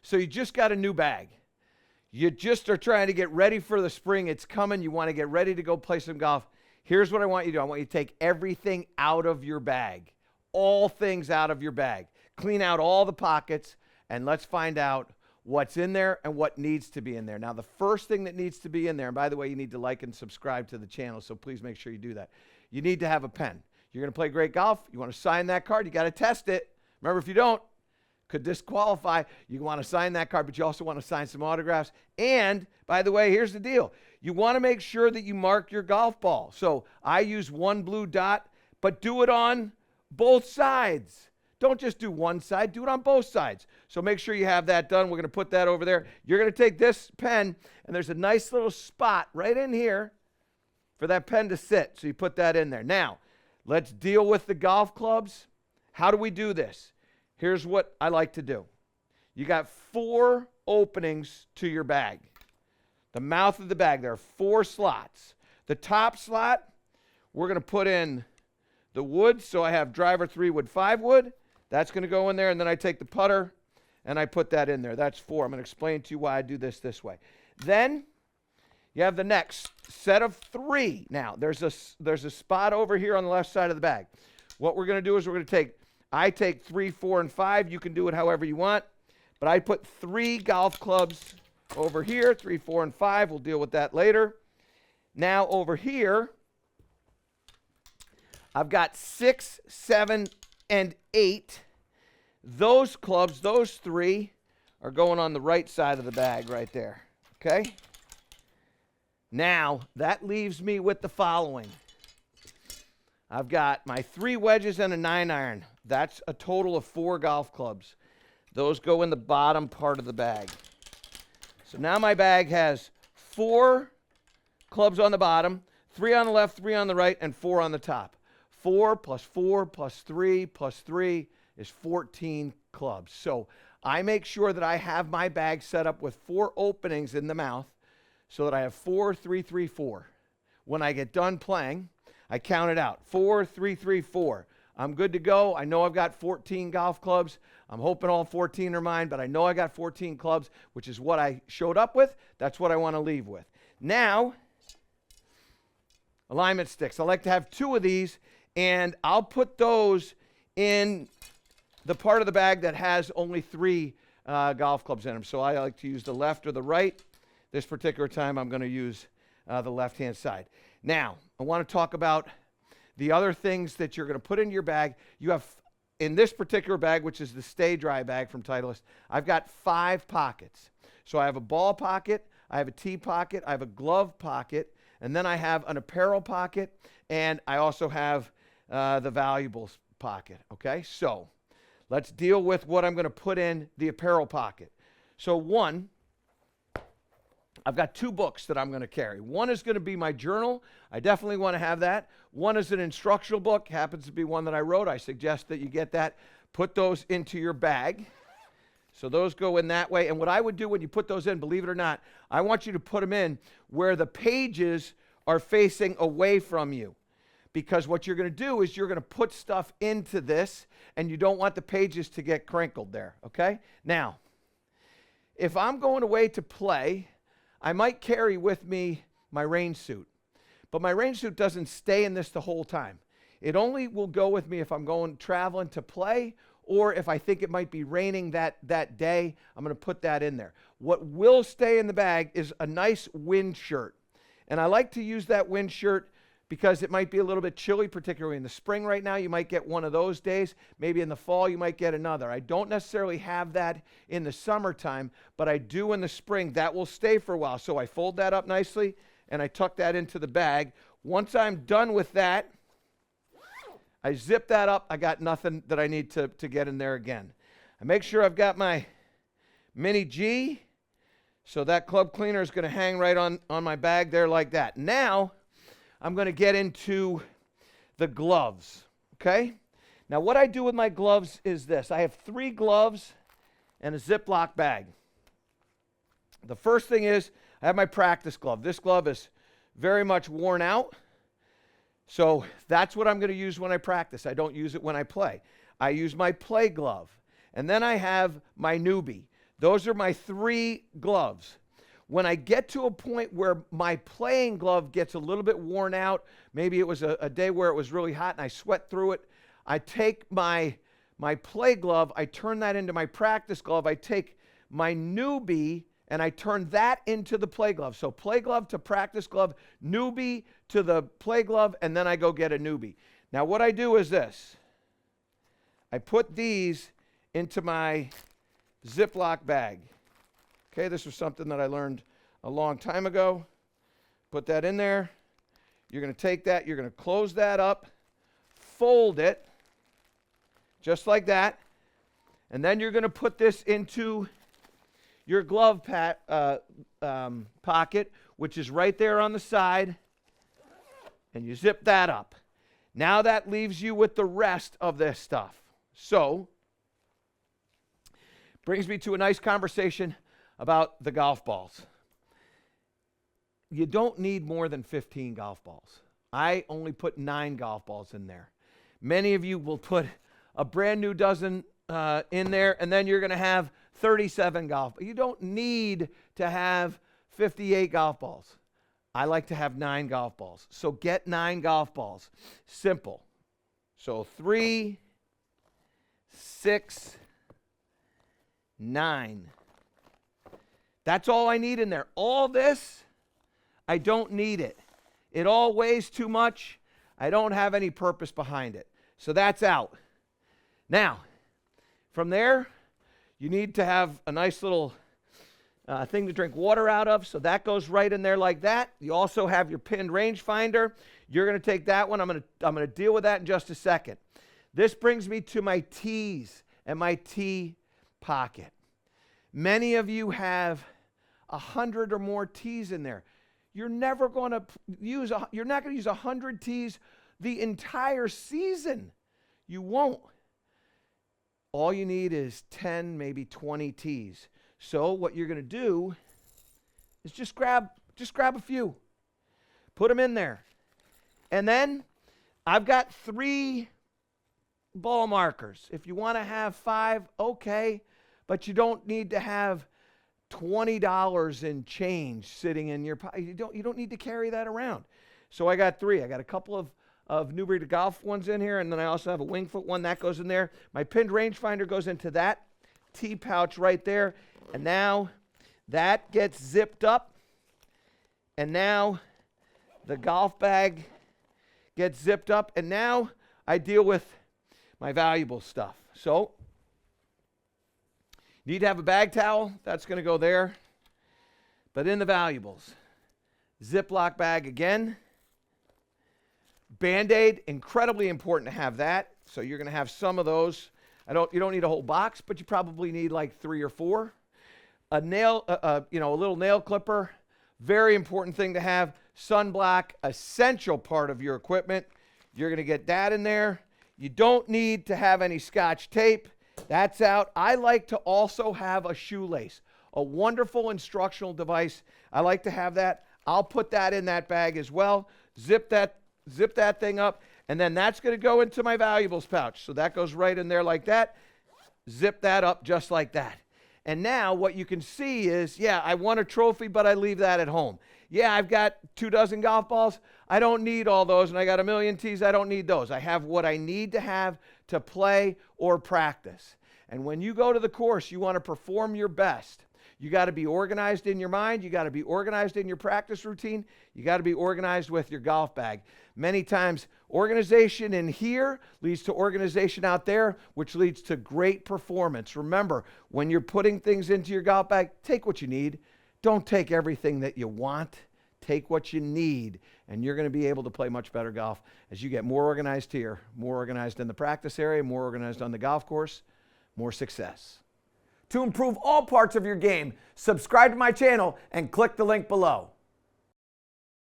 So you just got a new bag. You just are trying to get ready for the spring. It's coming. You want to get ready to go play some golf. Here's what I want you to do. I want you to take everything out of your bag. All things out of your bag. Clean out all the pockets, and let's find out what's in there and what needs to be in there. Now, the first thing that needs to be in there, and by the way, you need to like and subscribe to the channel, so please make sure you do that. You need to have a pen. You're going to play great golf. You want to sign that card. You got to test it. Remember, if you don't, could disqualify. You want to sign that card, but you also want to sign some autographs. And, by the way, here's the deal. You want to make sure that you mark your golf ball. So I use one blue dot, but do it on both sides. Don't just do one side. Do it on both sides. So make sure you have that done. We're going to put that over there. You're going to take this pen, and there's a nice little spot right in here for that pen to sit. So you put that in there. Now, let's deal with the golf clubs. How do we do this? Here's what I like to do. You got 4 openings to your bag. The mouth of the bag, there are 4 slots. The top slot, we're going to put in the wood. So I have driver 3 wood, 5 wood. That's going to go in there. And then I take the putter and I put that in there. That's 4. I'm going to explain to you why I do this way. Then you have the next set of 3. Now, there's a spot over here on the left side of the bag. What we're going to do is I take 3, 4, and 5. You can do it however you want. But I put 3 golf clubs over here, 3, 4, and 5. We'll deal with that later. Now over here, I've got 6, 7, and 8. Those clubs, those 3, are going on the right side of the bag right there. Okay? Now, that leaves me with the following. I've got my 3 wedges and a 9-iron. That's a total of 4 golf clubs. Those go in the bottom part of the bag. So now my bag has 4 clubs on the bottom, 3 on the left, 3 on the right, and 4 on the top. 4 plus 4 plus 3 plus 3 is 14 clubs. So I make sure that I have my bag set up with 4 openings in the mouth so that I have 4, 3, 3, 4. When I get done playing, I count it out. 4, 3, 3, 4. I'm good to go. I know I've got 14 golf clubs. I'm hoping all 14 are mine, but I know I got 14 clubs, which is what I showed up with. That's what I want to leave with. Now, alignment sticks. I like to have 2 of these, and I'll put those in the part of the bag that has only 3 golf clubs in them. So I like to use the left or the right. This particular time, I'm going to use the left-hand side. Now, I want to talk about the other things that you're going to put in your bag. You have, in this particular bag, which is the Stay Dry bag from Titleist, I've got 5 pockets. So I have a ball pocket, I have a tee pocket, I have a glove pocket, and then I have an apparel pocket, and I also have the valuables pocket, okay? So let's deal with what I'm going to put in the apparel pocket. So one, I've got 2 books that I'm going to carry. One is going to be my journal. I definitely want to have that. One is an instructional book. Happens to be one that I wrote. I suggest that you get that. Put those into your bag. So those go in that way. And what I would do when you put those in, believe it or not, I want you to put them in where the pages are facing away from you. Because what you're going to do is you're going to put stuff into this, and you don't want the pages to get crinkled there, okay? Now, if I'm going away to play, I might carry with me my rain suit, but my rain suit doesn't stay in this the whole time. It only will go with me if I'm going traveling to play, or if I think it might be raining that day, I'm going to put that in there. What will stay in the bag is a nice wind shirt, and I like to use that wind shirt because it might be a little bit chilly, particularly in the spring right now. You might get one of those days. Maybe in the fall, you might get another. I don't necessarily have that in the summertime, but I do in the spring. That will stay for a while. So I fold that up nicely, and I tuck that into the bag. Once I'm done with that, I zip that up. I got nothing that I need to get in there again. I make sure I've got my mini G, so that club cleaner is going to hang right on my bag there like that. Now, I'm going to get into the gloves, okay? Now, what I do with my gloves is this. I have 3 gloves and a Ziploc bag. The first thing is I have my practice glove. This glove is very much worn out, so that's what I'm going to use when I practice. I don't use it when I play. I use my play glove. And then I have my newbie. Those are my 3 gloves. When I get to a point where my playing glove gets a little bit worn out, maybe it was a day where it was really hot and I sweat through it, I take my play glove, I turn that into my practice glove. I take my newbie and I turn that into the play glove. So play glove to practice glove, newbie to the play glove, and then I go get a newbie. Now what I do is this. I put these into my Ziploc bag. Okay, this was something that I learned a long time ago. Put that in there. You're going to take that, you're going to close that up, fold it, just like that. And then you're going to put this into your glove pocket, which is right there on the side, and you zip that up. Now that leaves you with the rest of this stuff. So, brings me to a nice conversation about the golf balls. You don't need more than 15 golf balls. I only put 9 golf balls in there. Many of you will put a brand new dozen in there, and then you're going to have 37 golf balls. You don't need to have 58 golf balls. I like to have 9 golf balls. So get 9 golf balls. Simple. So 3, 6, 9. That's all I need in there. All this, I don't need it. It all weighs too much. I don't have any purpose behind it. So that's out. Now, from there, you need to have a nice little thing to drink water out of. So that goes right in there like that. You also have your pinned rangefinder. You're going to take that one. I'm going to deal with that in just a second. This brings me to my tees and my tee pocket. Many of you have 100 or more tees in there. You're never going to use, you're not going to use 100 tees the entire season. You won't. All you need is 10, maybe 20 tees. So what you're going to do is just grab a few. Put them in there. And then I've got 3 ball markers. If you want to have 5, okay, but you don't need to have $20 in change sitting in your pocket. You don't need to carry that around. So I got 3. I got a couple of Newbury to Golf ones in here, and then I also have a Wingfoot one that goes in there. My pinned rangefinder goes into that tee pouch right there, and now that gets zipped up, and now the golf bag gets zipped up, and now I deal with my valuable stuff. So need to have a bag towel. That's going to go there. But in the valuables, Ziploc bag again. Band-Aid, incredibly important to have that. So you're going to have some of those. You don't need a whole box, but you probably need like 3 or 4. A nail, a little nail clipper, very important thing to have. Sunblock, essential part of your equipment. You're going to get that in there. You don't need to have any Scotch tape. That's out. I like to also have a shoelace, a wonderful instructional device. I like to have that. I'll put that in that bag as well. Zip that thing up, and then that's going to go into my valuables pouch. So that goes right in there like that. Zip that up just like that. And now what you can see is, yeah, I won a trophy, but I leave that at home. Yeah, I've got 2 dozen golf balls. I don't need all those, and I got 1,000,000 tees. I don't need those. I have what I need to have to play or practice. And when you go to the course, you want to perform your best. You got to be organized in your mind. You got to be organized in your practice routine. You got to be organized with your golf bag. Many times, organization in here leads to organization out there, which leads to great performance. Remember, when you're putting things into your golf bag, take what you need. Don't take everything that you want. Take what you need, and you're going to be able to play much better golf as you get more organized here, more organized in the practice area, more organized on the golf course, more success. To improve all parts of your game, subscribe to my channel and click the link below.